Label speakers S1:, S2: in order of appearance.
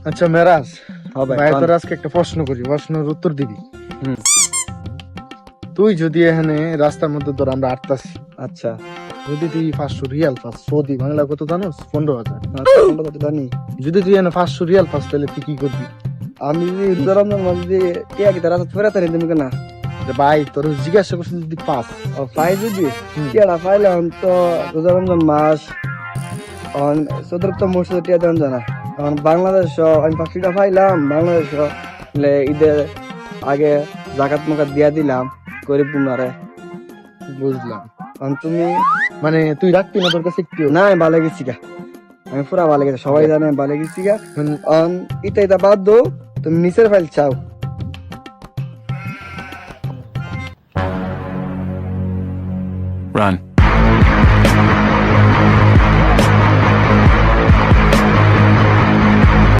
S1: আচ্ছা মেরাজ,
S2: হবে
S1: ভাই তোর আজকে একটা প্রশ্ন করি, প্রশ্নের উত্তর দিবি।
S2: হুম।
S1: তুই যদি এখানে রাস্তার মধ্যে ধর আমরা আটতাছি,
S2: আচ্ছা
S1: যদি তুই 500 রিয়াল পাস, সৌদি বাংলা কত জানোস? 15,000।
S2: কোনটা কথা জানি
S1: যদি তুই এখানে 500 রিয়াল পাস, তাহলে তুই কি করবি?
S2: আমি যদি রোজা রমজান মাস যদি টিয়া কি তারা ফেরা তারি তুমি কেনা
S1: যে ভাই তোর জিজ্ঞাসা করছিস যদি পাস।
S2: ফাই যদি
S1: হুম।
S2: টিয়াটা ফাইলাম তো রোজা রমজান মাস অন সদরপ্ত মসজিদ টিয়া দেন জানা এখন বাংলাদেশ আমি ফাঁসিটা ফাইলাম বাংলাদেশ ঈদের আগে জাকাত মাকাত দিয়া দিলাম গরিব গুনারে
S1: বুঝলাম,
S2: এখন তুমি
S1: মানে তুই রাখবি না তোর কাছে একটু?
S2: না আমি ভালো গেছি গা আমি পুরা ভালো গেছি সবাই জানে আমি ভালো গেছি গা ইটা ইটা বাদ দো তুমি নিচের ফাইল চাও
S3: Run.